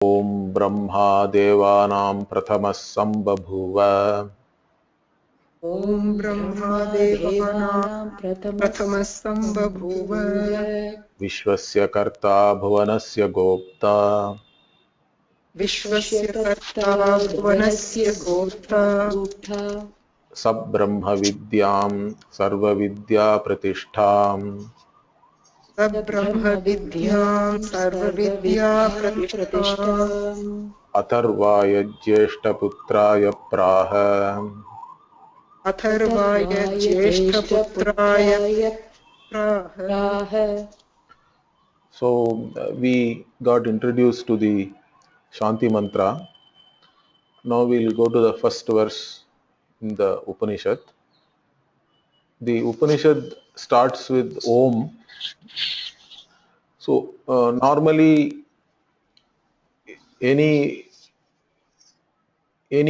Om Brahma Devanam Prathamas Sambabhuva. Om Brahma Devanam Prathamas Sambabhuva Vishwasya Karta Bhuvanasya Gopta. Vishwasya Karta Bhuvanasya Gopta Sab Brahma Vidyam Sarva Vidya Pratishtham. Sab Brahma Vidyam Sarva Vidya Pratishtham Atharvaya Jyeshta Putraya Praha. Atharvaya Jyeshta Putraya Praha. So we got introduced to the Shanti Mantra. Now we'll go to the first verse in the Upanishad. The Upanishad starts with Om. So normally any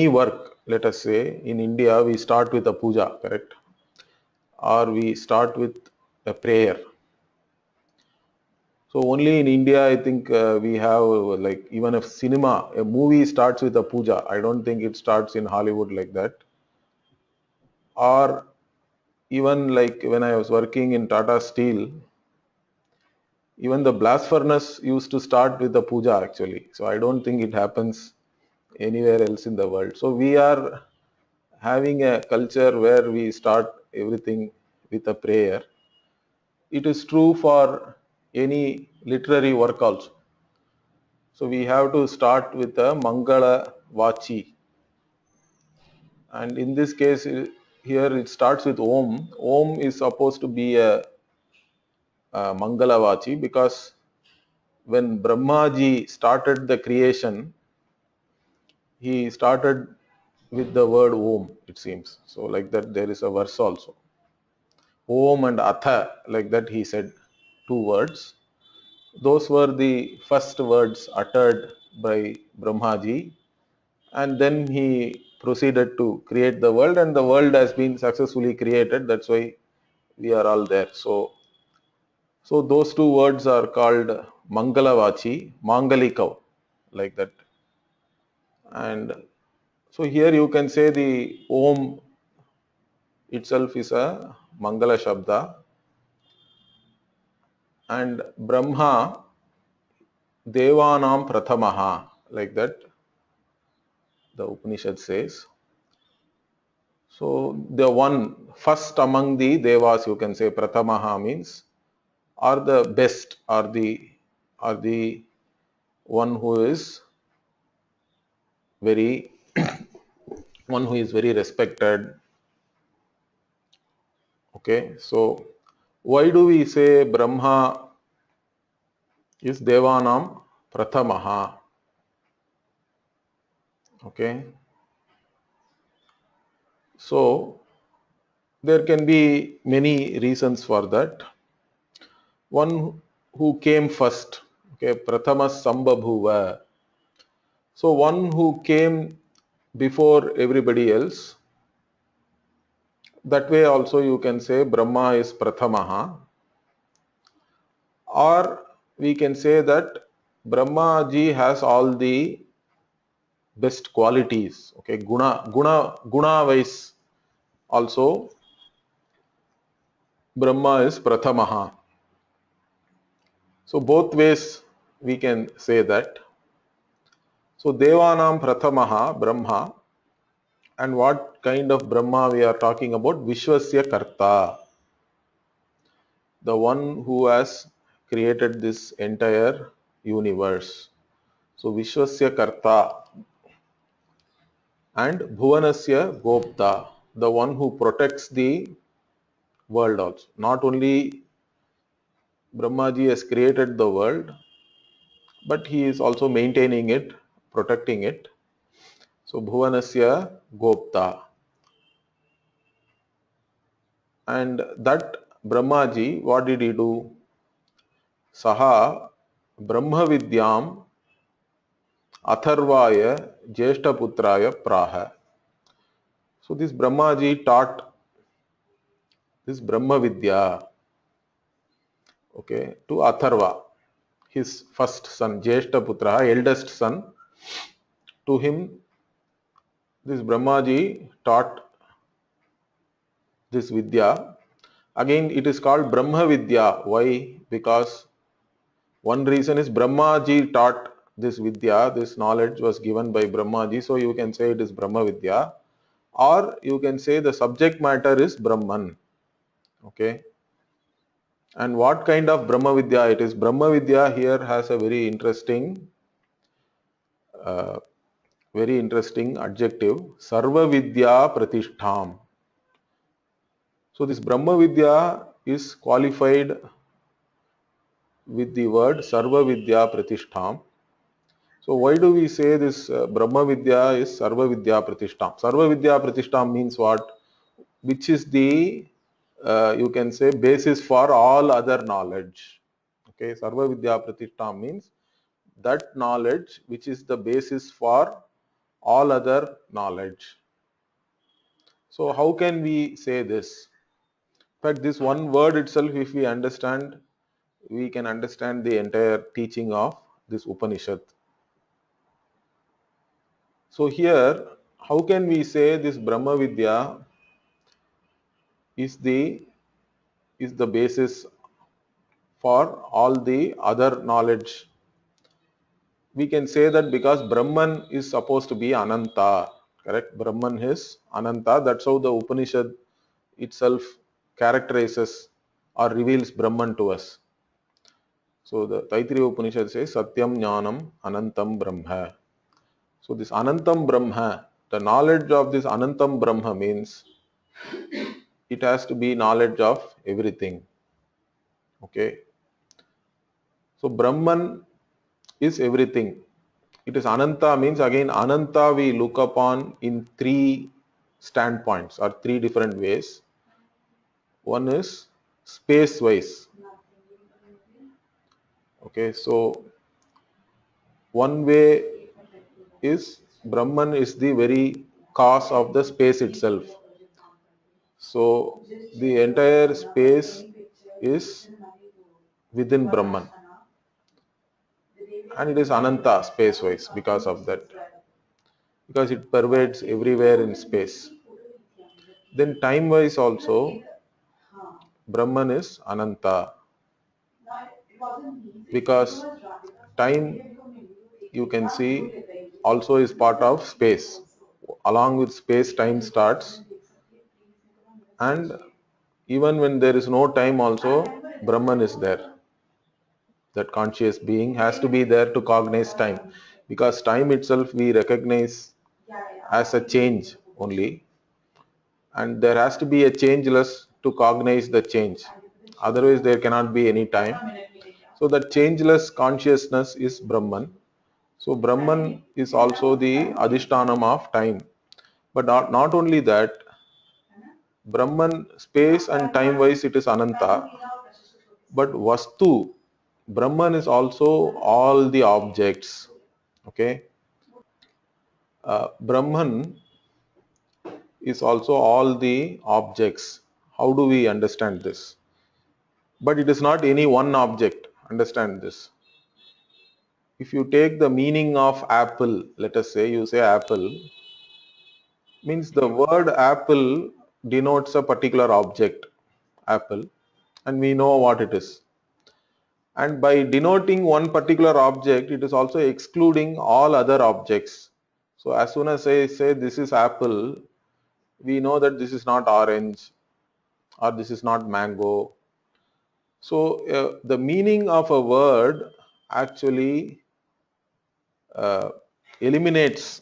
work, let us say in India, we start with a puja, correct? Or we start with a prayer. So only in India, I think we have like even a cinema, a movie starts with a puja. I don't think it starts in Hollywood like that. Or even like when I was working in Tata Steel, even the blast furnace used to start with the puja actually. So I don't think it happens anywhere else in the world. So we are having a culture where we start everything with a prayer. It is true for any literary work also. So we have to start with a Mangala Vachi. And in this case, here it starts with Om. Om is supposed to be a Mangala Vachi because when Brahmaji started the creation, he started with the word Om, it seems. So like that there is a verse also. Om and Atha, like that he said two words. Those were the first words uttered by Brahmaji, and then he proceeded to create the world, and the world has been successfully created. That's why we are all there. So those two words are called Mangalavachi, Mangalikav, like that. And so here you can say the Om itself is a Mangala Shabda, and Brahma Devanam Prathamaha, like that the Upanishad says. So the one first among the Devas, you can say Prathamaha means, are the best, are the one who is very one who is very respected. Okay, so why do we say Brahma is Devanam Prathamaha? Okay, so there can be many reasons for that. One who came first, okay, Prathama Sambabhuva. So one who came before everybody else. That way also you can say Brahma is Prathamaha. Or we can say that Brahma ji has all the best qualities. Okay, guna wise also Brahma is Prathamaha. So both ways we can say that. So Devanam Prathamaha Brahma, and what kind of Brahma we are talking about? Vishwasya Karta, the one who has created this entire universe. So Vishwasya Karta, and Bhuvanasya Gopta, the one who protects the world also. Not only Brahmaji has created the world, but he is also maintaining it, protecting it. So Bhuvanasya Gopta. And that Brahmaji, what did he do? Saha Brahma Vidyam Atharvaya Jeshtaputraya Praha. So this Brahmaji taught this Brahma Vidya, okay, to Atharva. his first son, Jeshta Putra, eldest son. To him, this Brahmaji taught this Vidya. Again, it is called Brahma Vidya. Why? Because one reason is Brahmaji taught this Vidya, this knowledge was given by Brahmaji, so you can say it is Brahma Vidya, or you can say the subject matter is Brahman. Okay. And what kind of Brahma Vidya it is? Brahma Vidya here has a uh, very interesting adjective, Sarva Vidya Pratishtham. So this Brahma Vidya is qualified with the word Sarva Vidya Pratishtham. So why do we say this Brahma Vidya is Sarva Vidya Pratishtham? Sarva Vidya Pratishtham means what? Which is the, you can say, basis for all other knowledge. Okay, Sarva Vidya Pratishtham means that knowledge which is the basis for all other knowledge. So how can we say this? In fact, this one word itself, if we understand, we can understand the entire teaching of this Upanishad. So here, how can we say this Brahma Vidya is the basis for all the other knowledge? We can say that because Brahman is supposed to be Ananta, correct? Brahman is Ananta. That's how the Upanishad itself characterizes or reveals Brahman to us. So the Taittiriya Upanishad says Satyam Jnanam Anantam Brahma. So this Anantam Brahma, the knowledge of this Anantam Brahma means it has to be knowledge of everything. Okay. So Brahman is everything. It is Ananta means again Ananta we look upon in three standpoints or three different ways. One is space wise. Okay, so one way is Brahman is the very cause of the space itself. So the entire space is within Brahman and it is Ananta space wise because of that, because it pervades everywhere in space. Then time wise also Brahman is Ananta because time, you can see, also is part of space. Along with space, time starts, and even when there is no time also Brahman is there. That conscious being has to be there to cognize time, because time itself we recognize as a change only, and there has to be a changeless to cognize the change, otherwise there cannot be any time. So that changeless consciousness is Brahman. So Brahman is also the adhishtanam of time. But not only that, Brahman space and time wise it is Ananta, but Vastu, Brahman is also all the objects. Okay, Brahman is also all the objects. How do we understand this? But it is not any one object. Understand this. If you take the meaning of apple, let us say you say apple, means the word apple denotes a particular object, apple, and we know what it is. And by denoting one particular object, it is also excluding all other objects. So as soon as I say this is apple, we know that this is not orange or this is not mango. So the meaning of a word actually eliminates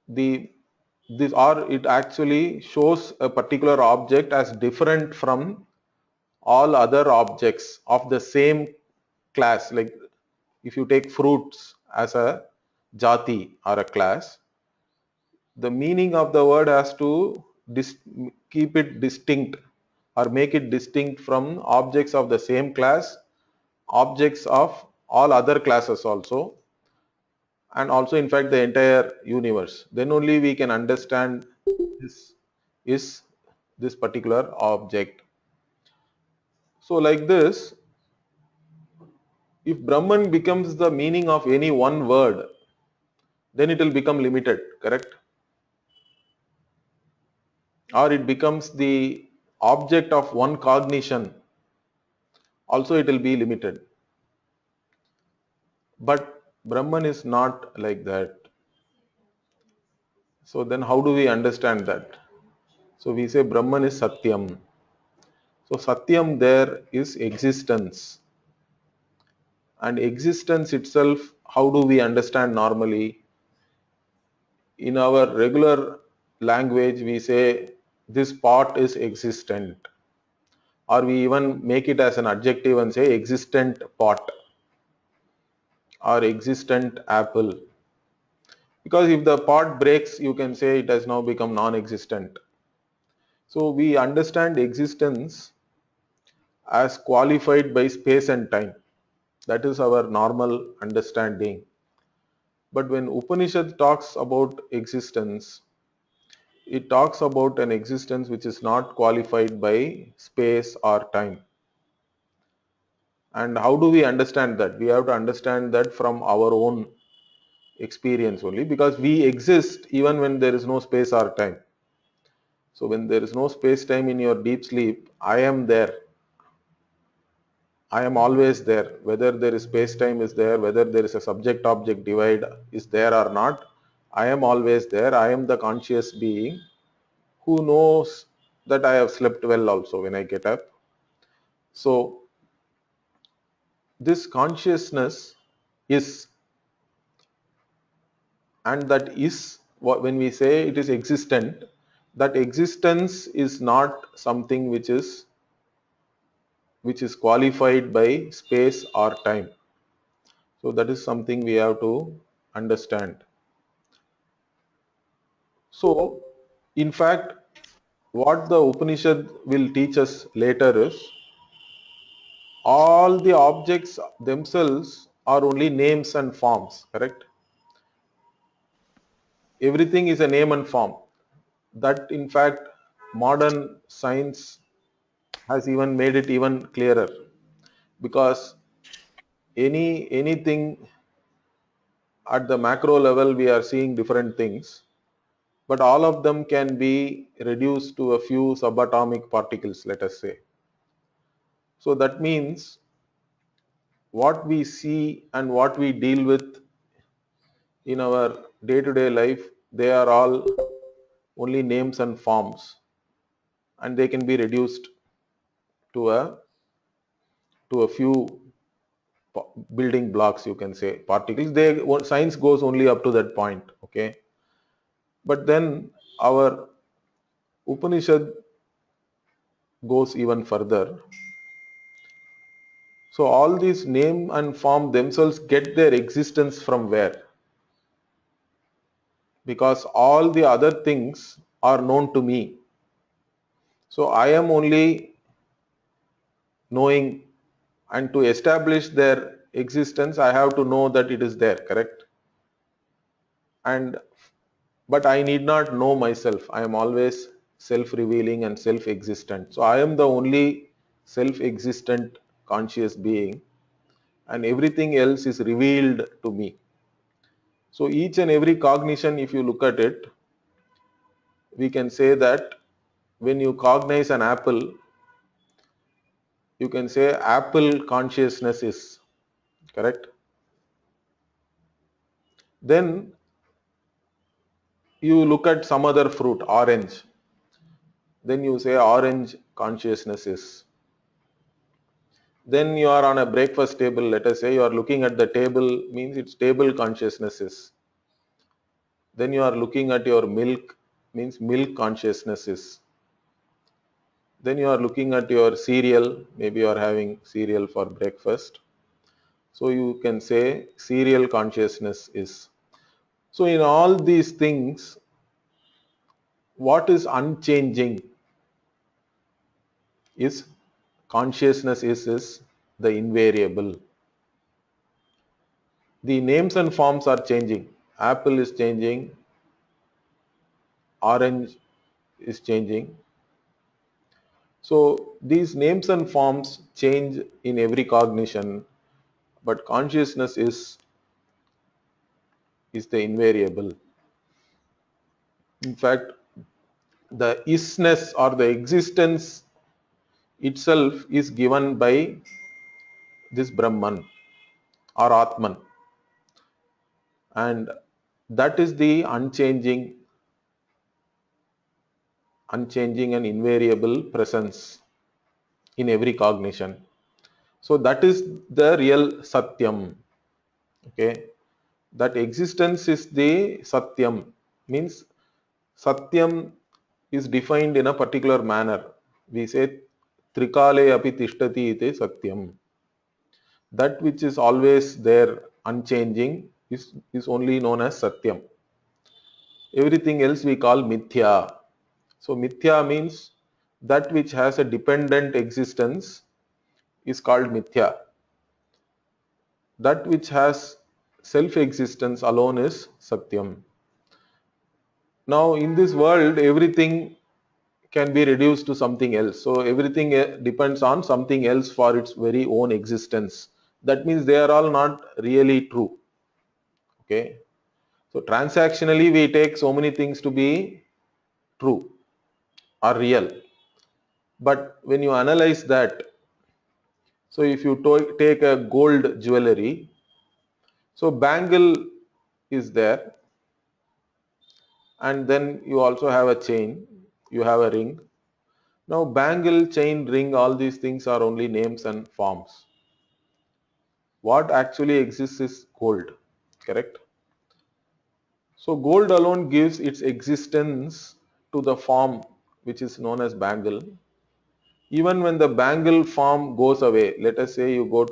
the this, or it actually shows a particular object as different from all other objects of the same class. Like if you take fruits as a jati or a class, the meaning of the word has to keep it distinct or make it distinct from objects of the same class, objects of all other classes also, and also in fact the entire universe. Then only we can understand this is this particular object. So like this, If Brahman becomes the meaning of any one word, then it will become limited, correct? Or it becomes the object of one cognition, also it will be limited. But Brahman is not like that. So then how do we understand that? So we say Brahman is Satyam. So Satyam there is existence. And existence itself, how do we understand normally? In our regular language, we say this pot is existent. Or we even make it as an adjective and say existent pot or existent apple. Because if the pot breaks, you can say it has now become non-existent. So we understand existence as qualified by space and time. That is our normal understanding. But when Upanishad talks about existence, it talks about an existence which is not qualified by space or time. And how do we understand that? We have to understand that from our own experience only, because we exist even when there is no space or time. So when there is no space time in your deep sleep, I am there. I am always there. Whether there is space time is there, whether there is a subject object divide is there or not, I am always there. I am the conscious being who knows that I have slept well also when I get up. So this consciousness is, and that is what, when we say it is existent, that existence is not something which is qualified by space or time. So that is something we have to understand. So in fact, what the Upanishad will teach us later is all the objects themselves are only names and forms, correct? Everything is a name and form. That in fact modern science has even made it even clearer, because anything at the macro level we are seeing different things, but all of them can be reduced to a few subatomic particles, let us say. So that means what we see and what we deal with in our day-to-day life, they are all only names and forms, and they can be reduced to a few building blocks, you can say, particles. Science goes only up to that point, okay? But then our Upanishad goes even further. So all these name and form themselves get their existence from where? Because all the other things are known to me. So I am only knowing, and to establish their existence, I have to know that it is there, correct? And but I need not know myself. I am always self-revealing and self-existent. So I am the only self-existent conscious being, and everything else is revealed to me. So each and every cognition, if you look at it, we can say that when you cognize an apple, you can say apple consciousness is, correct? Then you look at some other fruit, orange, then you say orange consciousness is. Then you are on a breakfast table, let us say you are looking at the table, means it's table consciousness is. Then you are looking at your milk, means milk consciousness is. Then you are looking at your cereal, maybe you are having cereal for breakfast. So you can say cereal consciousness is. So in all these things, what is unchanging is consciousness is the invariable. The names and forms are changing. Apple is changing, orange is changing. So these names and forms change in every cognition, but consciousness is the invariable. In fact, the isness or the existence itself is given by this Brahman or Atman, and that is the unchanging and invariable presence in every cognition. So that is the real Satyam. Okay, that existence is the Satyam, means Satyam is defined in a particular manner. We say Trikale api tishtati ite Satyam. That which is always there, unchanging, is only known as Satyam. Everything else we call Mithya. So Mithya means that which has a dependent existence is called Mithya. That which has self-existence alone is Satyam. Now in this world, everything can be reduced to something else. So everything depends on something else for its very own existence. That means they are all not really true. Okay. So transactionally, we take so many things to be true or real. But when you analyze that, so if you take a gold jewelry, so bangle is there, and then you also have a chain, you have a ring. Now bangle, chain, ring, all these things are only names and forms. What actually exists is gold, correct? So gold alone gives its existence to the form which is known as bangle. Even when the bangle form goes away, let us say you want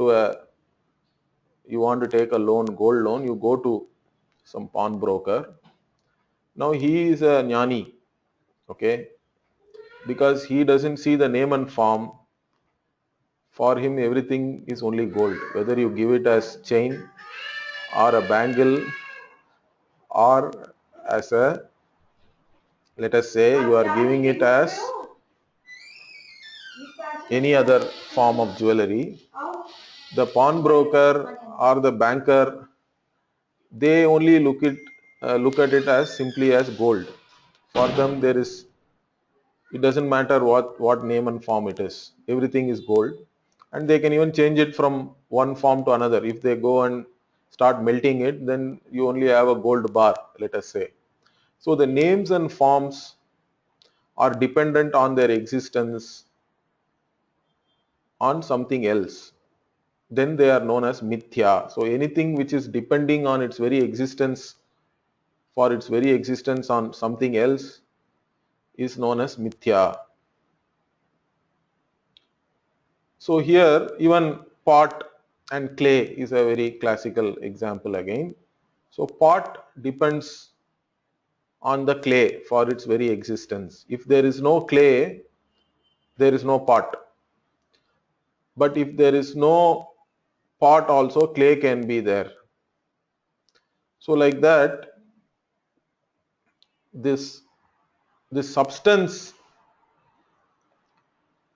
to take a loan, gold loan, you go to some pawnbroker. Now he is a jnani, okay, because he doesn't see the name and form. For him, everything is only gold. Whether you give it as chain or a bangle or as a, let us say you are giving it as any other form of jewelry, the pawnbroker or the banker, they only look at it as simply as gold. For them, it doesn't matter what name and form it is. Everything is gold, and they can even change it from one form to another. If they go and start melting it, then you only have a gold bar, let us say. So the names and forms are dependent on their existence on something else. Then they are known as mithya. So anything which is depending on its very existence, for its very existence on something else, is known as mithya. So here even pot and clay is a very classical example again. So pot depends on the clay for its very existence. If there is no clay, there is no pot. But if there is no pot also, clay can be there. So like that, this substance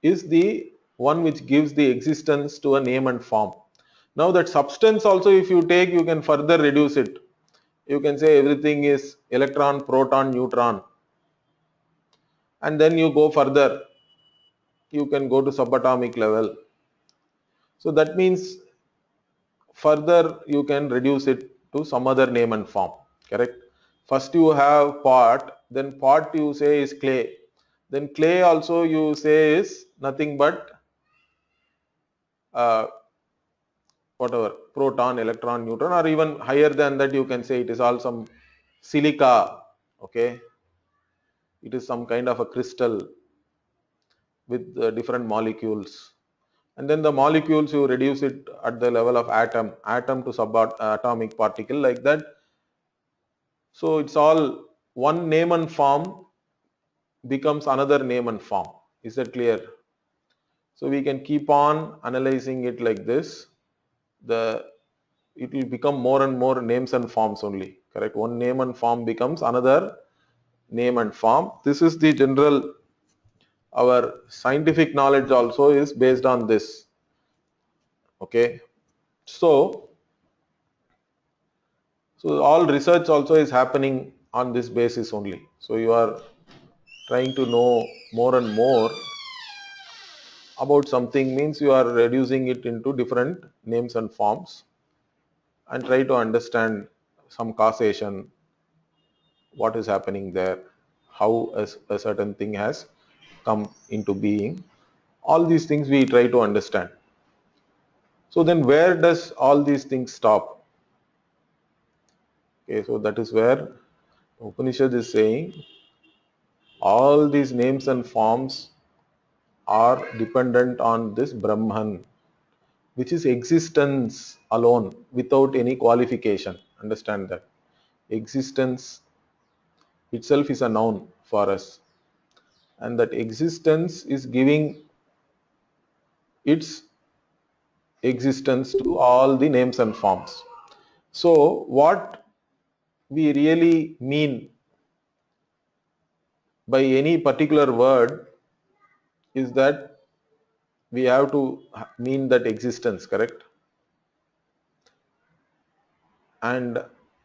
is the one which gives the existence to a name and form. Now that substance also, if you take, you can further reduce it. You can say everything is electron, proton, neutron, and then you go further, you can go to subatomic level. So that means further you can reduce it to some other name and form, correct? First you have pot, then pot you say is clay, then clay also you say is nothing but uh, whatever, proton, electron, neutron, or even higher than that you can say it is all some silica, okay? It is some kind of a crystal with different molecules. And then the molecules you reduce it at the level of atom to subatomic particle, like that. So it's all one name and form becomes another name and form. Is that clear? So we can keep on analyzing it like this. It will become more and more names and forms only, correct? One name and form becomes another name and form. This is the general, our scientific knowledge also is based on this, okay? So all research also is happening on this basis only. So you are trying to know more and more about something, means you are reducing it into different names and forms and try to understand some causation, what is happening there, how a certain thing has come into being. All these things we try to understand. So then where does all these things stop? Okay, so that is where Upanishad is saying all these names and forms are dependent on this Brahman, which is existence alone without any qualification. Understand that. Existence itself is a noun for us, and that existence is giving its existence to all the names and forms. So, what we really mean by any particular word is that we have to mean that existence, correct? And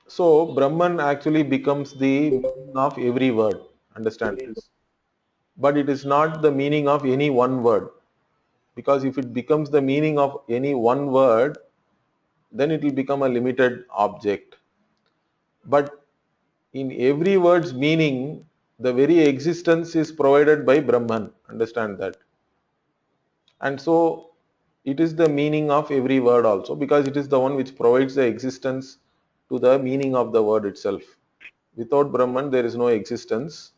so Brahman actually becomes the meaning of every word. Understand this. But it is not the meaning of any one word. Because if it becomes the meaning of any one word, then it will become a limited object. But in every word's meaning, the very existence is provided by Brahman. Understand that. And so it is the meaning of every word also, because it is the one which provides the existence to the meaning of the word itself. Without Brahman, there is no existence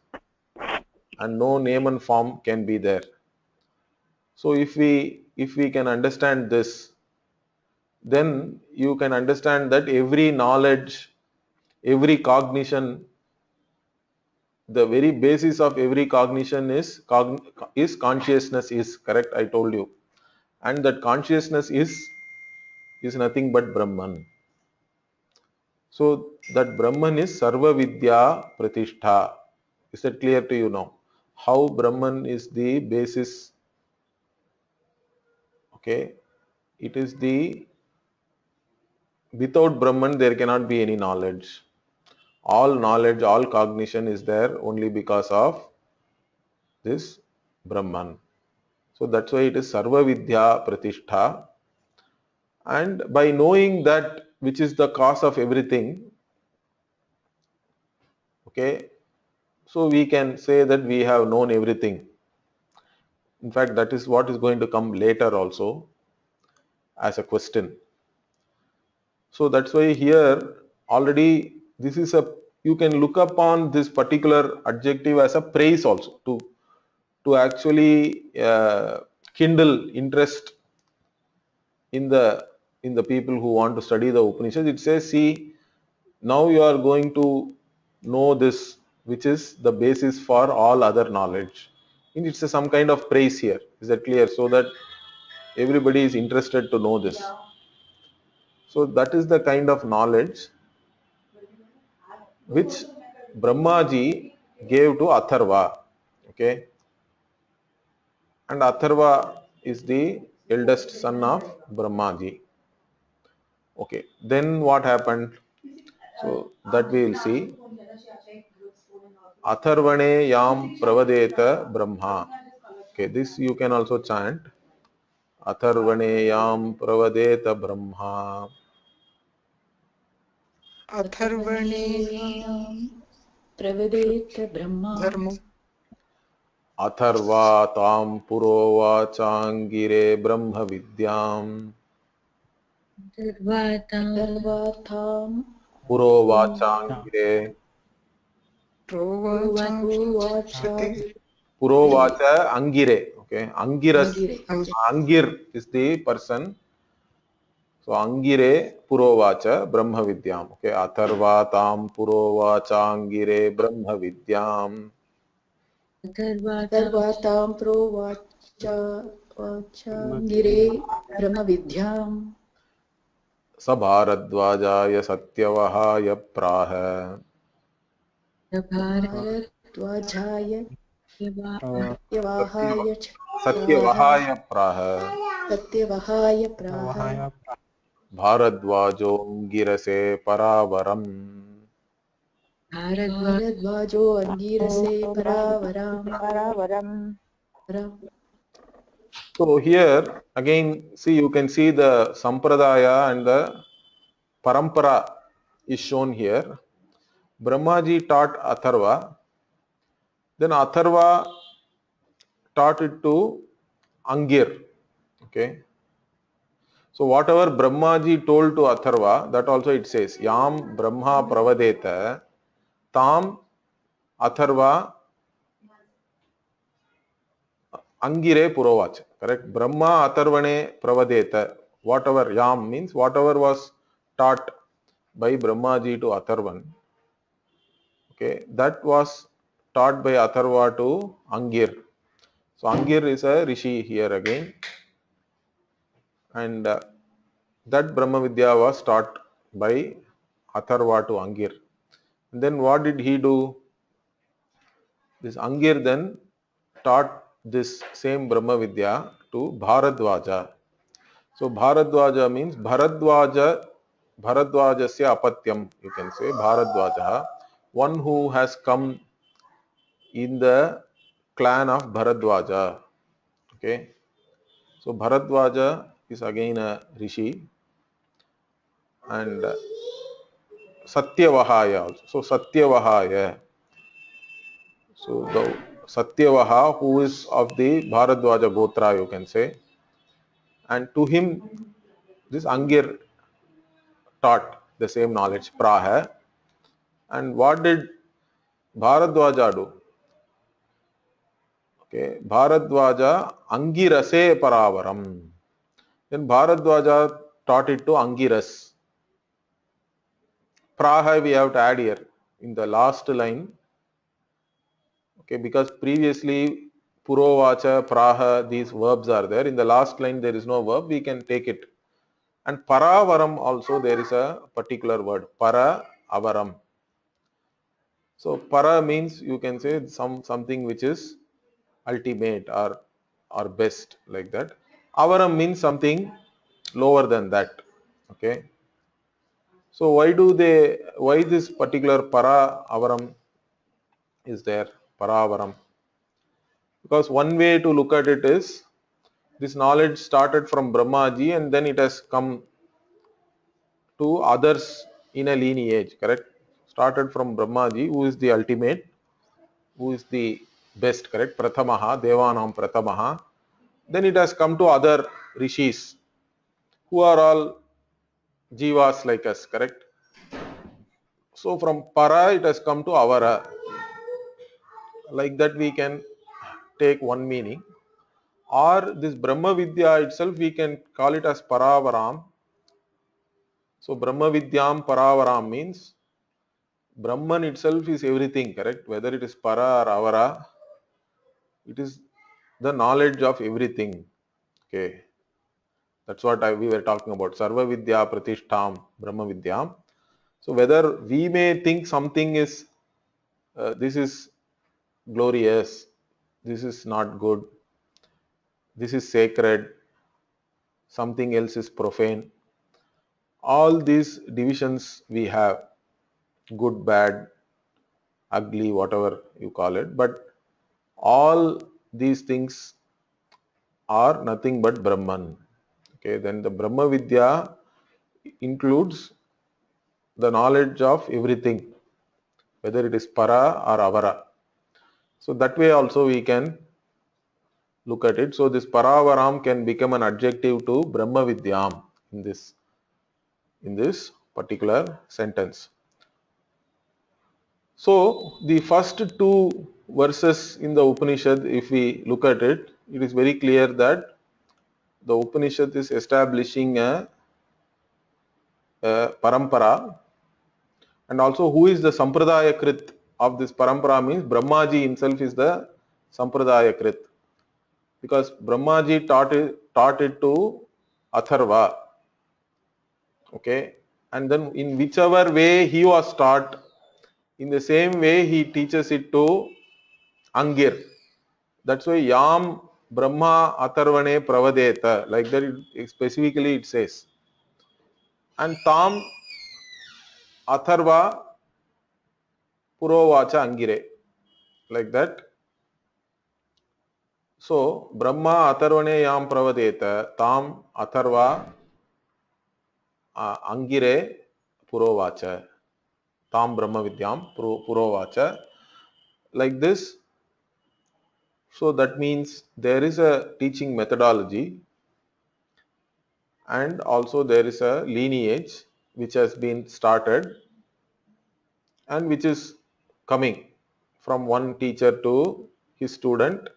and no name and form can be there. So if we can understand this, then you can understand that every knowledge, every cognition, the very basis of every cognition is consciousness, is correct. I told you, and that consciousness is nothing but Brahman. So that Brahman is Sarva Vidya Pratishtha. Is that clear to you now? How Brahman is the basis? Okay, it is the, without Brahman there cannot be any knowledge. All knowledge, all cognition is there only because of this Brahman. So that's why it is Sarva Vidya Pratishtha. And by knowing that which is the cause of everything, okay, so we can say that we have known everything. In fact, that is what is going to come later also as a question. So that's why here already this is a, you can look upon this particular adjective as a praise also, to actually kindle interest in the people who want to study the Upanishad. It says, see, now you are going to know this, which is the basis for all other knowledge. And it's some kind of praise here. Is that clear? So that everybody is interested to know this. So that is the kind of knowledge which Brahmaji gave to Atharva. Okay. And Atharva is the eldest son of Brahmaji. Okay. Then what happened? So that we will see. Atharvane yam pravadeta Brahma. Okay, this you can also chant. Atharvane yam pravadeta Brahma. अथर्वणेयां प्रवदेत Brahma धर्मो अथर्वा ताम पुरोवाचांगिरे ब्रह्म विद्याम सर्वातां पुरोवाचांगिरे प्रोवाच पुरोवाचा अंगिरे. Okay, Angiras. Angire. Angir is the person. So Angire Purovacha Brahma Vidyam. Okay, Atharva Tam Purovacha Angire Brahma Vidyam. सर्वातां प्रोवाचाङ्गिरे ब्रह्मविद्याम् Sabharadvajaya Satyavahaya Praha. भारद्वाजाय सत्यवाहाय च Satyavahaya Praha. सत्यवहाय प्राह Bharadvajo Angirase Paravaram. भारद्वाजो अङ्गिरसे परावराम् So here again, see, you can see the sampradaya and the parampara is shown here. Brahmaji taught Atharva, then Atharva taught it to Angir. Okay. So whatever Brahmaji told to Atharva, that also it says, Yam Brahma Pravadeta Tam Atharva Angire Purovacha. Correct? Brahma Atharvane Pravadeta. Whatever Yam means, whatever was taught by Brahmaji to Atharvan. Okay, that was taught by Atharva to Angir. So Angir is a rishi here again, and that Brahma Vidya was taught by Atharva to Angir. And then what did he do? This Angir then taught this same Brahma Vidya to Bharadwaja. So Bharadwaja means Bharadwajasya apatyam, you can say Bharadwaja, one who has come in the clan of Bharadwaja. Okay, so Bharadwaja is again a rishi, and Satyavahaya also. So Satyavahaya. So the Satyavaha, who is of the Bharadwaja Gotra, you can say, and to him this Angir taught the same knowledge, Praha. And what did Bharadwaja do? Okay, Bharadwaja Angirase Paravaram. Then Bharadwaja taught it to Angiras. Praha we have to add here in the last line. Okay, because previously Purovacha, Praha, these verbs are there. In the last line there is no verb, we can take it. And Paravaram also there is a particular word, Para Avaram. So Para means you can say something which is ultimate or best, like that. Avaram means something lower than that. Okay. So why this particular Para Avaram is there, Paravaram? Because one way to look at it is this knowledge started from Brahmaji and then it has come to others in a lineage, correct? Started from Brahmaji, who is the ultimate, who is the best, correct? Prathamaha, Devanam Prathamaha. Then it has come to other rishis who are all jivas like us, correct? So from Para it has come to Avara. Like that we can take one meaning. Or this Brahma Vidya itself we can call it as Paravaram. So Brahma Vidyam Paravaram means Brahman itself is everything, correct? Whether it is Para or Avara, it is the knowledge of everything. Okay. That's what we were talking about. Sarva Vidya Pratishtham Brahma Vidyam. So whether we may think something is, this is glorious, this is not good, this is sacred, something else is profane. All these divisions we have, good, bad, ugly, whatever you call it, but all these things are nothing but Brahman. Okay, then the Brahma Vidya includes the knowledge of everything, whether it is Para or Avara. So that way also we can look at it. So this Paravaram can become an adjective to Brahma Vidyam in this particular sentence. So the first two verses in the Upanishad, if we look at it, it is very clear that the Upanishad is establishing a parampara, and also who is the Sampradaya Krit of this parampara means Brahmaji himself is the Sampradaya Krit, because Brahmaji taught it to Atharva. Okay, and then in whichever way he was taught, in the same way he teaches it to Angir. That's why Yam Brahma Atharvane Pravadeta, like that it specifically it says. and Tam Atharva Purovacha Angire, like that. So Brahma Atharvane Yam Pravadeta Tam Atharva Angire Purovacha Tam Brahma Vidyam Purovacha, like this. So that means there is a teaching methodology and also there is a lineage which has been started and which is coming from one teacher to his student.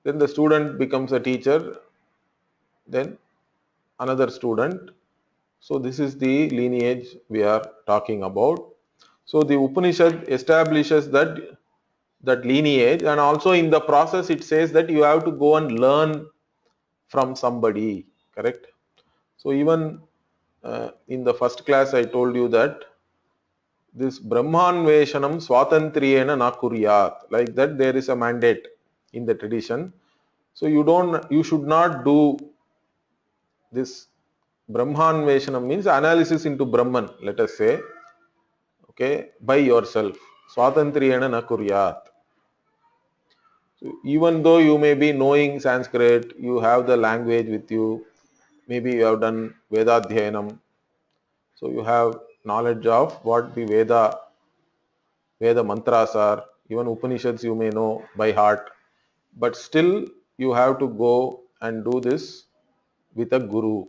Then the student becomes a teacher, then another student. So this is the lineage we are talking about. So the Upanishad establishes that lineage, and also in the process it says that you have to go and learn from somebody, correct? So even in the first class I told you that this Brahmanveshanam Swatantriyena na kuryat, like that there is a mandate in the tradition. So you should not do this Brahmanveshanam, means analysis into Brahman, let us say, okay, by yourself. Swatantriyena na kuryat. So even though you may be knowing Sanskrit, you have the language with you, maybe you have done Vedadhyanam, so you have knowledge of what the Veda mantras are, even Upanishads you may know by heart, but still you have to go and do this with a guru.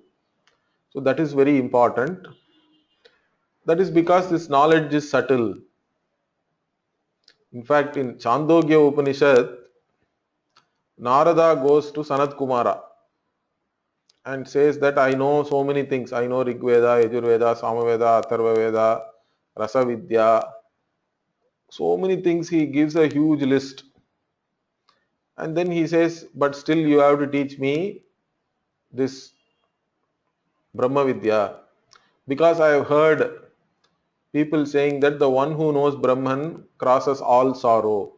So that is very important. That is because this knowledge is subtle. In fact, in Chandogya Upanishad, Narada goes to Sanat Kumara and says that I know so many things. I know Rig Veda, Yajurveda, Samaveda, Atharva Veda, Rasa Vidya. So many things, he gives a huge list. And then he says, but still you have to teach me this Brahma Vidya. Because I have heard people saying that the one who knows Brahman crosses all sorrow.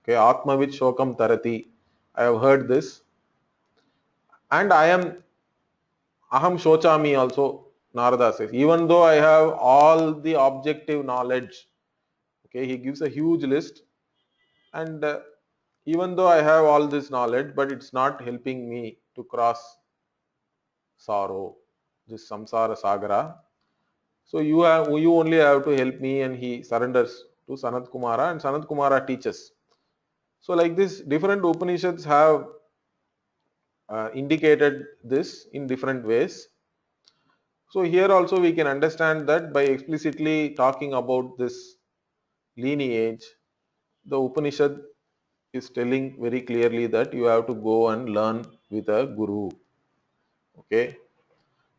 Okay, Atmavit Shokam Tarati. I have heard this. And I am Aham Shochami also, Narada says. Even though I have all the objective knowledge, okay, he gives a huge list. And even though I have all this knowledge, but it's not helping me to cross sorrow, this samsara sagara. So you only have to help me, and he surrenders to Sanat Kumara, and Sanat Kumara teaches. So like this, different Upanishads have indicated this in different ways. So here also we can understand that by explicitly talking about this lineage, the Upanishad is telling very clearly that you have to go and learn with a guru. Okay.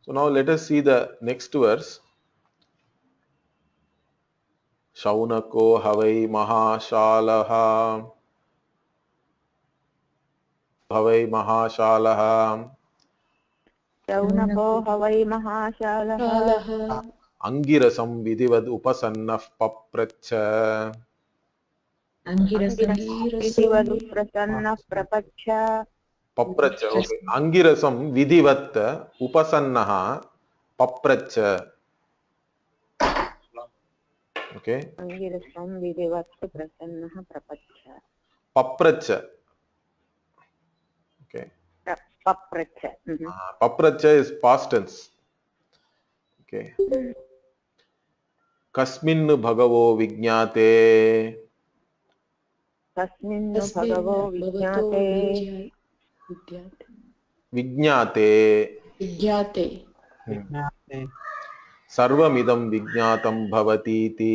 So now let us see the next verse. Shaunako havai mahashalaha havai mahashalaha शौनको हवै महाशालः कालः Angirasam vidhivad upasannah papracha. विधिवदुप्रसन्नः प्रपच्छ Papracha. Okay. Angirasam vidhivat upasannah papracha. Okay. अङ्गिरसं विधिवत् प्रसन्नः प्रपच्छ Papracha. Okay. पप्रच्छ Papracha is past tense. Okay. Kasmin bhagavo vijñāte. तस्मिन् तस्मिन् भगवो भगवतो विज्ञाते Vijñāte. विज्ञाते Sarvamidam vijñātam bhavatīti.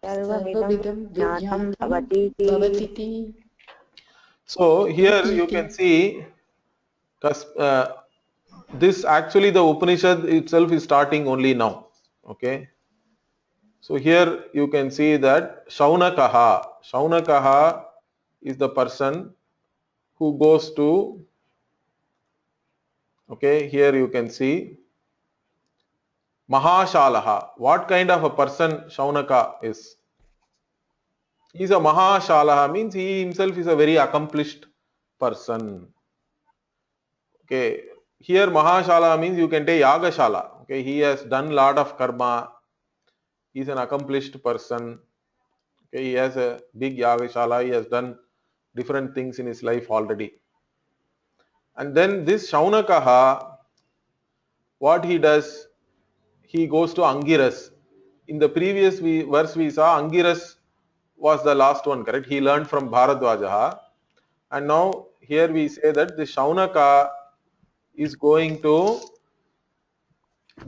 सर्वमिदं सर्वविदं ज्ञातं विज्ञातं भवतीति भवतीति So here you can see this actually the Upanishad itself is starting only now. Okay. So here you can see that Shaunakaha is the person who goes to, okay, here you can see Mahashalaha. What kind of a person Shaunaka is? He is a Mahashalaha, means he himself is a very accomplished person. Okay, here Mahashala means you can take Yagashala. Okay, he has done lot of karma. He is an accomplished person. Okay, he has a big Yagashala. He has done different things in his life already. And then this Saunaka, what he does, he goes to Angiras. In the previous verse we saw Angiras was the last one, correct? He learned from Bharadwaja. And now here we say that the Saunaka is going to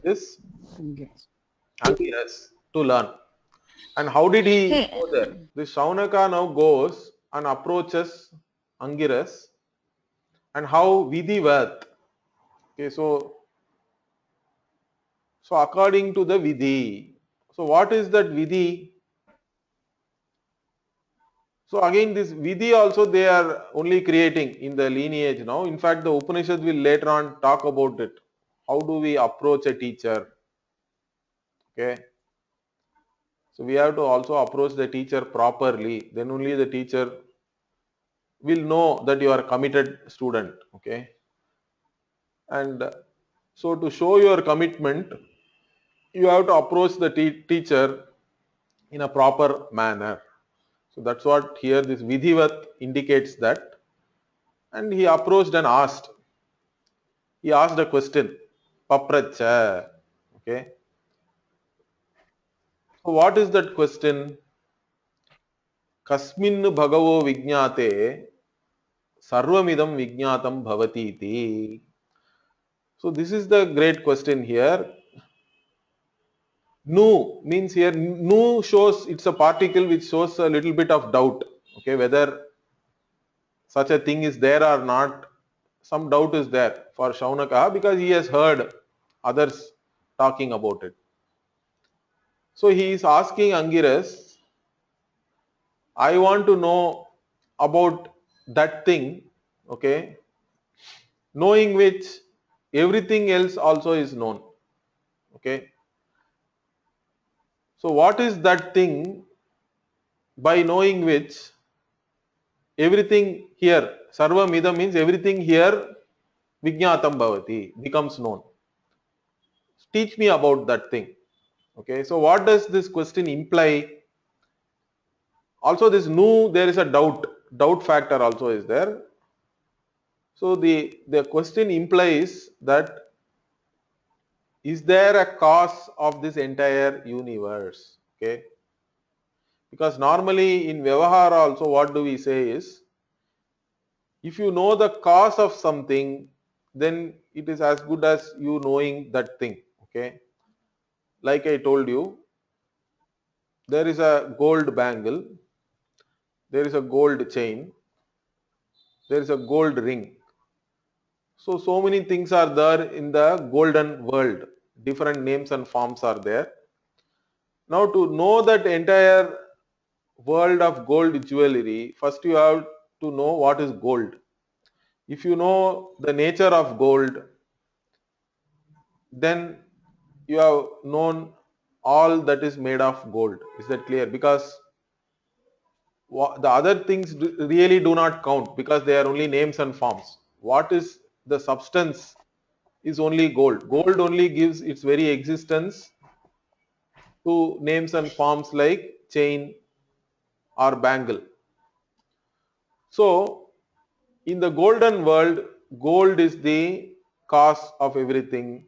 this Angiras to learn. And how did he go there? The Saunaka now goes and approaches Angiras, and how Vidhivat. Okay, so according to the Vidhi. So what is that Vidhi? So again, this Vidhi also they are only creating in the lineage now. In fact, the Upanishad will later on talk about it. How do we approach a teacher? Okay. So we have to also approach the teacher properly. Then only the teacher will know that you are a committed student. Okay. And so to show your commitment, you have to approach the teacher in a proper manner. So that's what here this Vidhivat indicates that. And he approached and asked. He asked a question. Papracha. Okay. So what is that question? Kasmin bhagavo vijnate sarvamidam vijnatam bhavati iti. So this is the great question here. Nu means here, nu shows it's a particle which shows a little bit of doubt. Okay, whether such a thing is there or not, some doubt is there for Saunaka because he has heard others talking about it. So he is asking Angiras, I want to know about that thing, okay, knowing which everything else also is known. Okay. So what is that thing by knowing which everything here, sarva mida means everything here, vijnatam bhavati, becomes known. Teach me about that thing. Okay, so what does this question imply? Also this nu, there is a doubt factor also is there. So the question implies that is there a cause of this entire universe? Okay, because normally in Vyavahara also what do we say is, if you know the cause of something, then it is as good as you knowing that thing. Okay, like I told you, there is a gold bangle, there is a gold chain, there is a gold ring. So many things are there in the golden world. Different names and forms are there. Now to know that entire world of gold jewelry, first you have to know what is gold. If you know the nature of gold, then you have known all that is made of gold. Is that clear? Because the other things really do not count because they are only names and forms. What is the substance is only gold. Gold only gives its very existence to names and forms like chain or bangle. So in the golden world, gold is the cause of everything.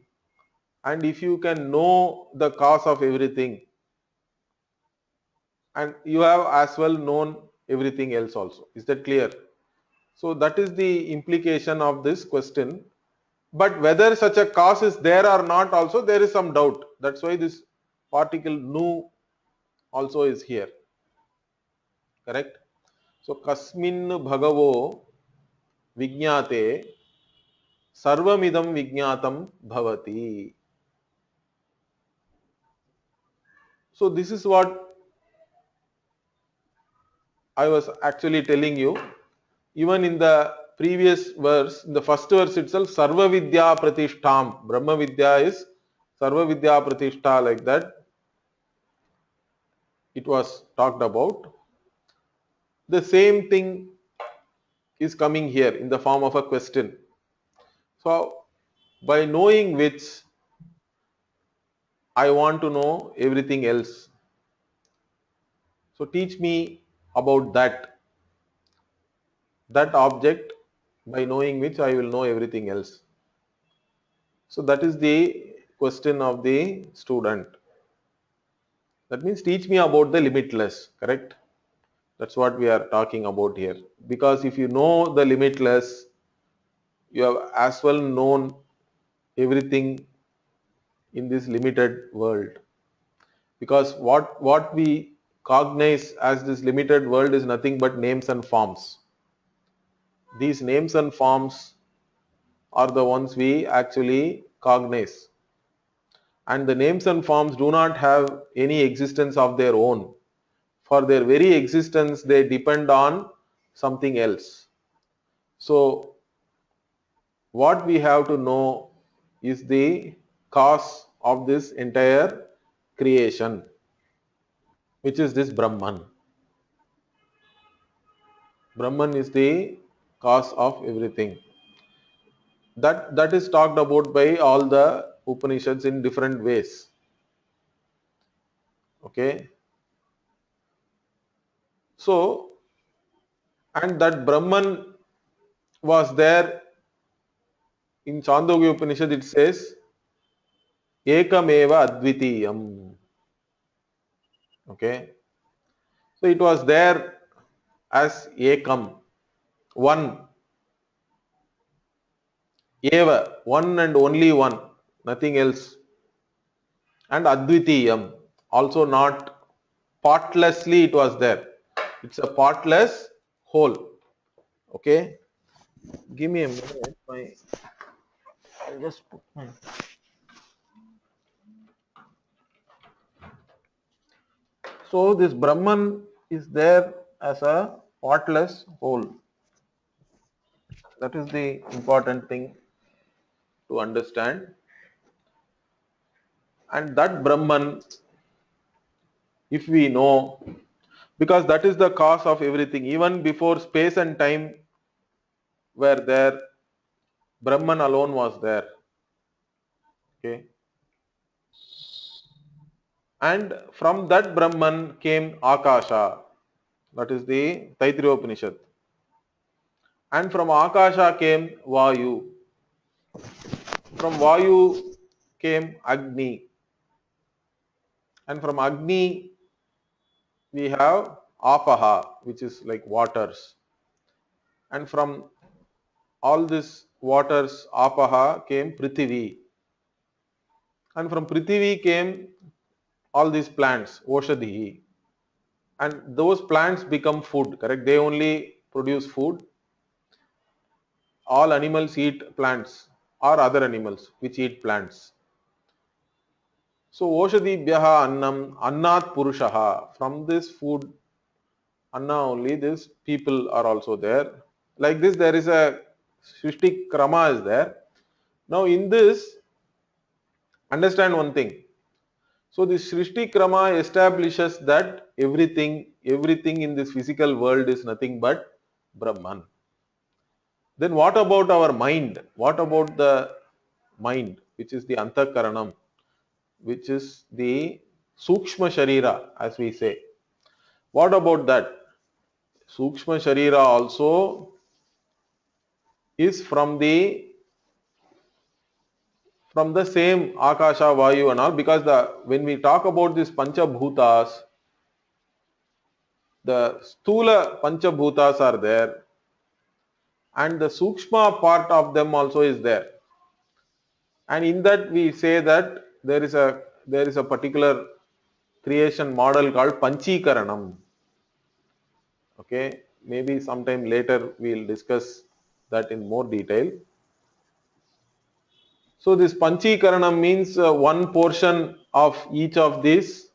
And if you can know the cause of everything, and you have as well known everything else also. Is that clear? So that is the implication of this question. But whether such a cause is there or not also, there is some doubt. That's why this particle nu also is here. Correct? So kasmin bhagavo vijnate sarvamidam vijnatam bhavati. So this is what I was actually telling you. Even in the previous verse, in the first verse itself, Sarva Vidya Pratishtham. Brahma Vidya is Sarva Vidya Pratishtha, like that. It was talked about. The same thing is coming here in the form of a question. So by knowing which I want to know everything else. So teach me about that object by knowing which I will know everything else. So that is the question of the student. That means teach me about the limitless, correct? That's what we are talking about here. Because if you know the limitless, you have as well known everything in this limited world. Because what we cognize as this limited world is nothing but names and forms. These names and forms are the ones we actually cognize. And the names and forms do not have any existence of their own. For their very existence, they depend on something else. So, what we have to know is the cause of this entire creation, which is this Brahman. Brahman is the cause of everything. That is talked about by all the Upanishads in different ways. Okay. So, and that Brahman was there in Chandogya Upanishad, it says, Ekameva Advitiyam. Okay. So it was there as Ekam, one, Eva, one and only one, nothing else. And Advitiyam, also not partlessly it was there. It's a partless whole. Okay. Give me a minute. I'll just put my. So this Brahman is there as a partless whole. That is the important thing to understand. And that Brahman, if we know, because that is the cause of everything, even before space and time were there, Brahman alone was there. Okay. And from that Brahman came Akasha. That is the Taittiriya Upanishad. And from Akasha came Vayu. From Vayu came Agni. And from Agni we have Apaha, which is like waters. And from all these waters, Apaha, came Prithivi. And from Prithivi came all these plants, Oshadhi. And those plants become food, correct? They only produce food. All animals eat plants or other animals which eat plants. So Oshadibhyaha Annam, Annat Purushaha. From this food, Anna only, these people are also there. Like this, there is a Srishti Krama is there. Now in this, understand one thing. So the Srishti Krama establishes that everything in this physical world is nothing but Brahman. Then what about our mind? What about the mind, which is the Antakaranam, which is the Sukshma Sharira, as we say? What about that? Sukshma Sharira also is from the same Akasha, Vayu and all, because when we talk about these Panchabhutas, the Stula Panchabhutas are there, and the Sukshma part of them also is there. And in that we say that there is a particular creation model called Panchikaranam. Okay, maybe sometime later we'll discuss that in more detail. So this Panchikaranam means one portion of each of these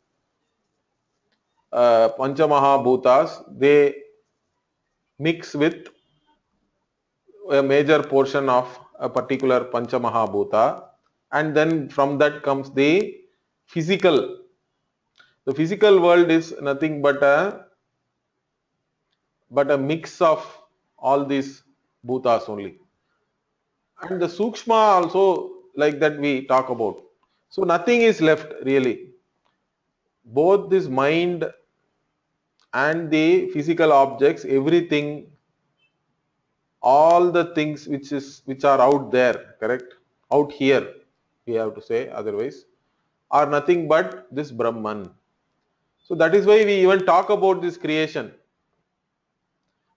Panchamahabhutas, they mix with a major portion of a particular Panchamahabhuta, and then from that comes the physical. The physical world is nothing but a mix of all these bhutas only. And the Sukshma also, like that we talk about. So nothing is left really. Both this mind and the physical objects, everything, all the things which are out there, correct? Out here, we have to say otherwise, are nothing but this Brahman. So that is why we even talk about this creation.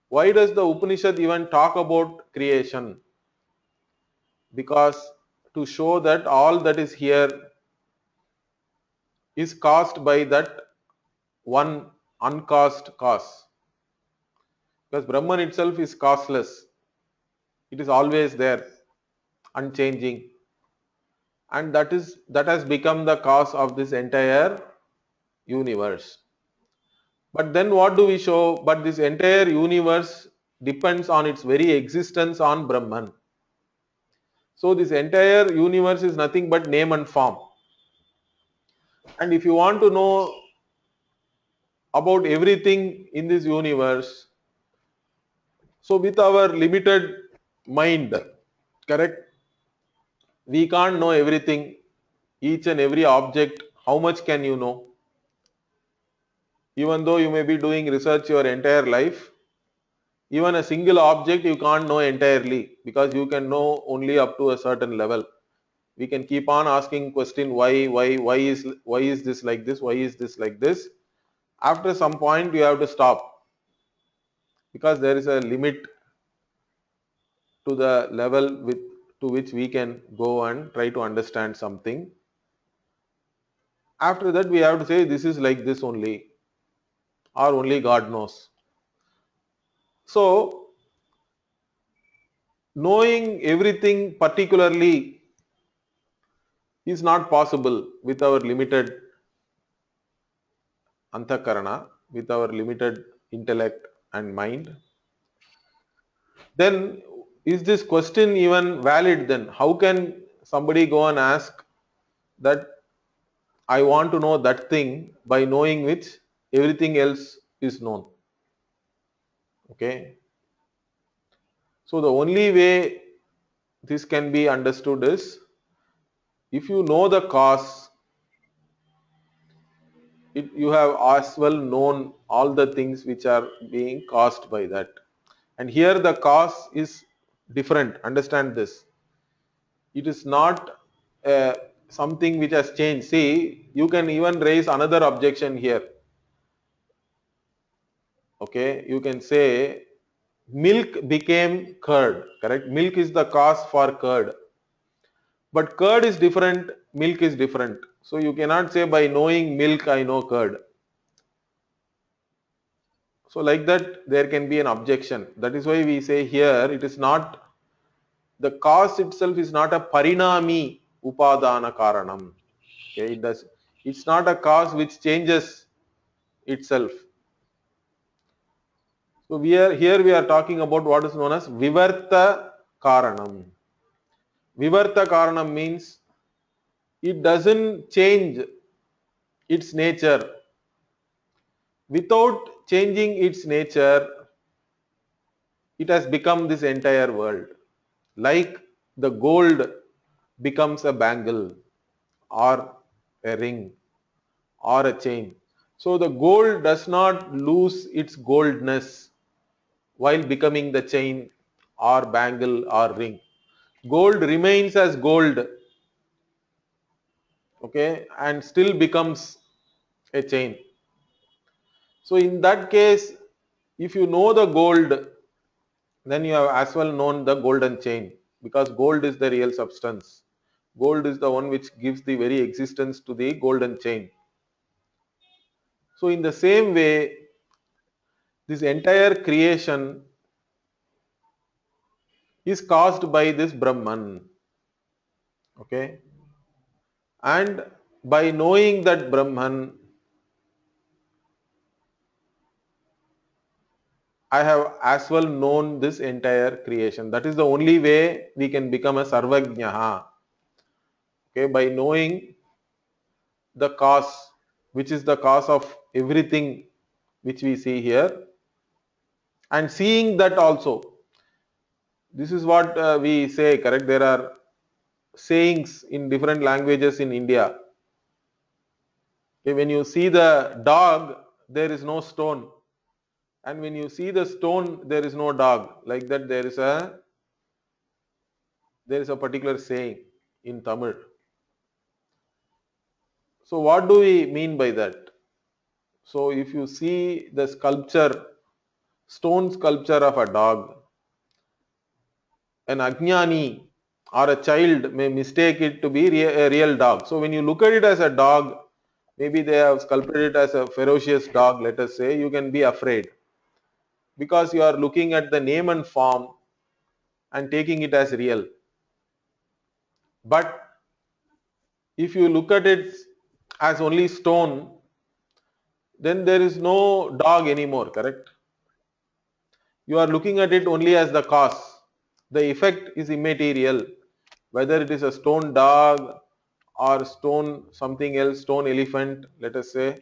Why does the Upanishad even talk about creation? Because to show that all that is here is caused by that one uncaused cause. Because Brahman itself is causeless. It is always there, unchanging. And that has become the cause of this entire universe. But then what do we show? But this entire universe depends on its very existence on Brahman. So this entire universe is nothing but name and form. And if you want to know about everything in this universe, so with our limited mind, correct, we can't know everything, each and every object. How much can you know? Even though you may be doing research your entire life, even a single object you can't know entirely, because you can know only up to a certain level. We can keep on asking question, why is this like this, why is this like this. After some point you have to stop, because there is a limit to the level to which we can go and try to understand something. After that we have to say this is like this only, or only God knows. So knowing everything particularly is not possible with our limited antakarana, with our limited intellect and mind. Then is this question even valid then? How can somebody go and ask that I want to know that thing by knowing which everything else is known? Okay. So the only way this can be understood is if you know the cause, you have as well known all the things which are being caused by that. And here the cause is different. Understand this. It is not something which has changed. See, you can even raise another objection here. Okay, you can say milk became curd, correct? Milk is the cause for curd. But curd is different, milk is different. So you cannot say by knowing milk I know curd. So like that there can be an objection. That is why we say here it is not, the cause itself is not a parinami upadana karanam. Okay, it's not a cause which changes itself. So we are talking about what is known as vivarta karanam. Vivarta karanam means it doesn't change its nature. Without changing its nature, it has become this entire world. Like the gold becomes a bangle or a ring or a chain. So the gold does not lose its goldness while becoming the chain or bangle or ring. Gold remains as gold, okay, and still becomes a chain. So in that case, if you know the gold, then you have as well known the golden chain, because gold is the real substance. Gold is the one which gives the very existence to the golden chain. So in the same way, this entire creation is caused by this Brahman. Okay? And by knowing that Brahman, I have as well known this entire creation. That is the only way we can become a Sarvajnaha. Okay, by knowing the cause, which is the cause of everything which we see here, and seeing that also. This is what we say, correct? There are sayings in different languages in India. Okay, when you see the dog, there is no stone, and when you see the stone, there is no dog. Like that, there is a particular saying in Tamil. So what do we mean by that? So if you see the sculpture, stone sculpture of a dog, an ajnani or a child may mistake it to be a real dog. So when you look at it as a dog, maybe they have sculpted it as a ferocious dog, let us say, you can be afraid because you are looking at the name and form and taking it as real. But if you look at it as only stone, then there is no dog anymore, correct? You are looking at it only as the cause. The effect is immaterial. Whether it is a stone dog or stone something else, stone elephant, let us say,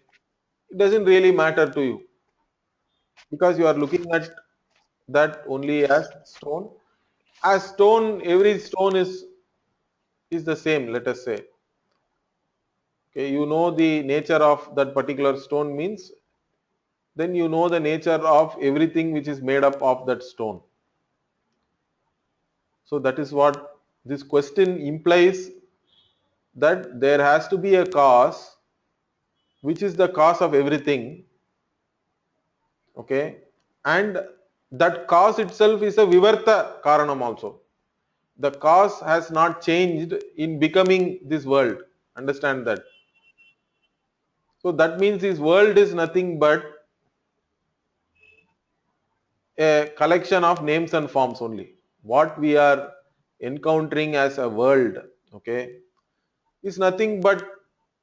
it doesn't really matter to you because you are looking at that only as stone. As stone, every stone is the same, let us say. Okay, you know the nature of that particular stone means then you know the nature of everything which is made up of that stone. So that is what this question implies, that there has to be a cause which is the cause of everything. Okay, and that cause itself is a vivarta karanam also. The cause has not changed in becoming this world. Understand that. So that means this world is nothing but a collection of names and forms only. What we are encountering as a world, okay, is nothing but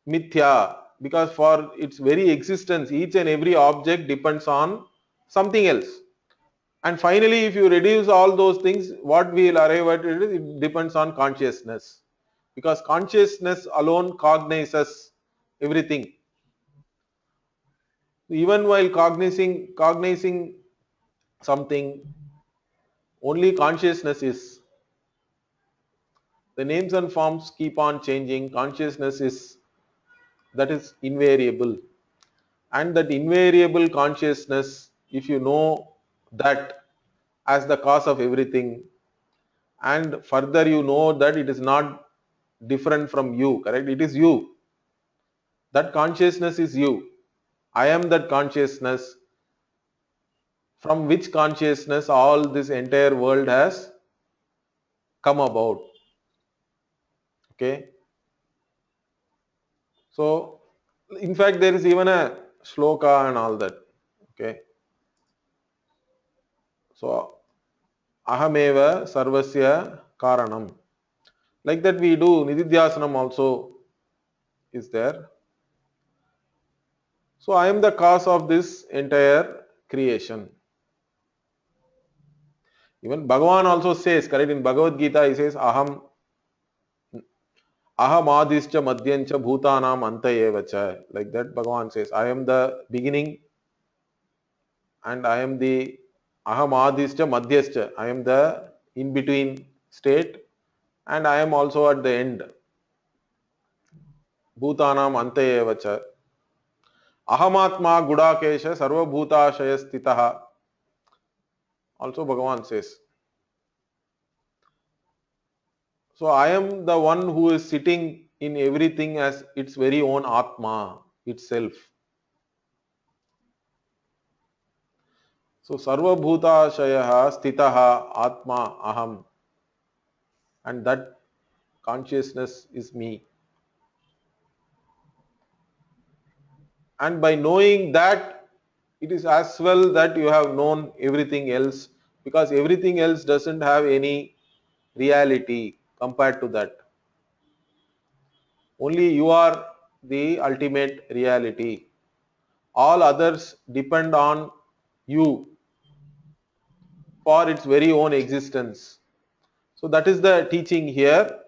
mithya, because for its very existence, each and every object depends on something else. And finally, if you reduce all those things, what we will arrive at it is it depends on consciousness, because consciousness alone cognizes everything. Even while cognizing something, only consciousness is. The names and forms keep on changing. Consciousness is that is invariable, and that invariable consciousness, if you know that as the cause of everything, and further you know that it is not different from you, correct? It is you. That consciousness is you. I am that consciousness from which consciousness all this entire world has come about. Okay. So, in fact, there is even a shloka and all that. Okay. So, ahameva sarvasya karanam. Like that we do, nididhyasanam also is there. So, I am the cause of this entire creation. Even Bhagavan also says, correct, in Bhagavad Gita, he says, aham adischa madhyancha bhutanam anta evacha. Like that, Bhagavan says, I am the beginning and I am the aham adischa madhyascha. I am the in between state and I am also at the end. Bhutanam anta evacha. Ahamatma gudakesha sarva bhutashaya stitaha. Also Bhagavan says. So I am the one who is sitting in everything as its very own Atma itself. So sarva bhutashaya stitaha Atma aham, and that consciousness is me. And by knowing that, it is as well that you have known everything else, because everything else doesn't have any reality compared to that. Only you are the ultimate reality. All others depend on you for its very own existence. So that is the teaching here.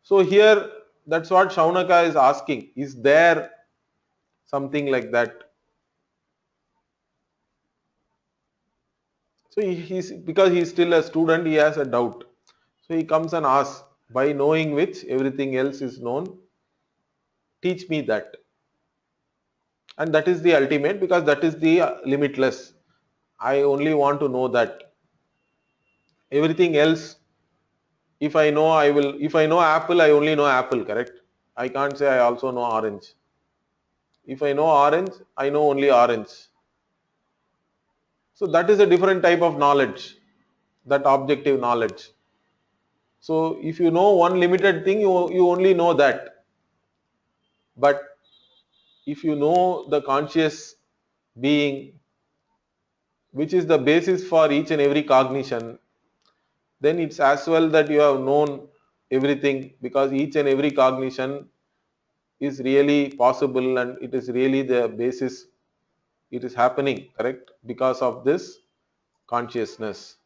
So here, that's what Saunaka is asking. Is there something like that? So he's because he's still a student, he has a doubt. So he comes and asks. by knowing which everything else is known. Teach me that. And that is the ultimate, because that is the limitless. I only want to know that. Everything else, if I know, if I know apple, I only know apple, correct? I can't say I also know orange. If I know orange, I know only orange. So that is a different type of knowledge, that objective knowledge. So if you know one limited thing, you only know that. But if you know the conscious being, which is the basis for each and every cognition, then it's as well that you have known everything, because each and every cognition is really possible and it is really the basis. It is happening, correct, because of this consciousness.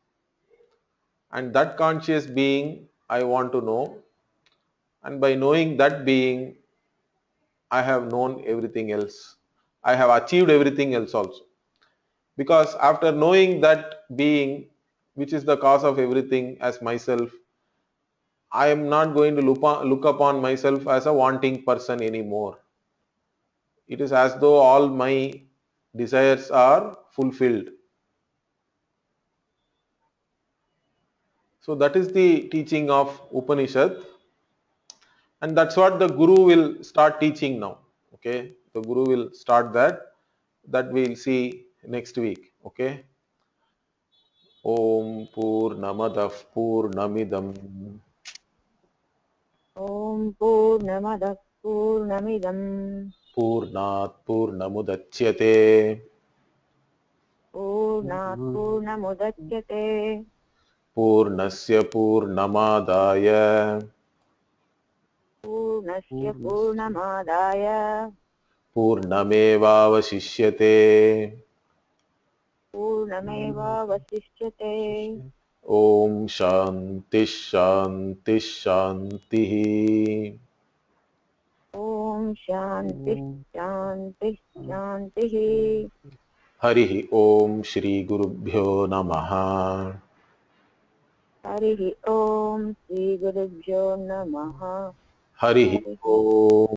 And that conscious being I want to know, and by knowing that being, I have known everything else. I have achieved everything else also. Because after knowing that being, which is the cause of everything, as myself, I am not going to look upon myself as a wanting person anymore. It is as though all my desires are fulfilled. So that is the teaching of Upanishad, and that's what the Guru will start teaching now. Okay, the Guru will start that. That we'll see next week. Okay. Om Purnamadah Purnamidam ॐ पूर्णमदः पूर्णमिदम् Purnat Purnamudachyate पूर्णात् पूर्णमुदच्यते Purnasya Purnamadaya पूर्णस्य पूर्णमादाय Purnamevavashishyate. पूर्णमेवावशिष्यते Om Shanti Shanti Shanti. ॐ शान्तिः शान्तिः शान्तिः Harihi Om Shri Gurubhyo Namaha. हरिः ॐ श्रीगुरुभ्यो नमः Harihi हरिः Om.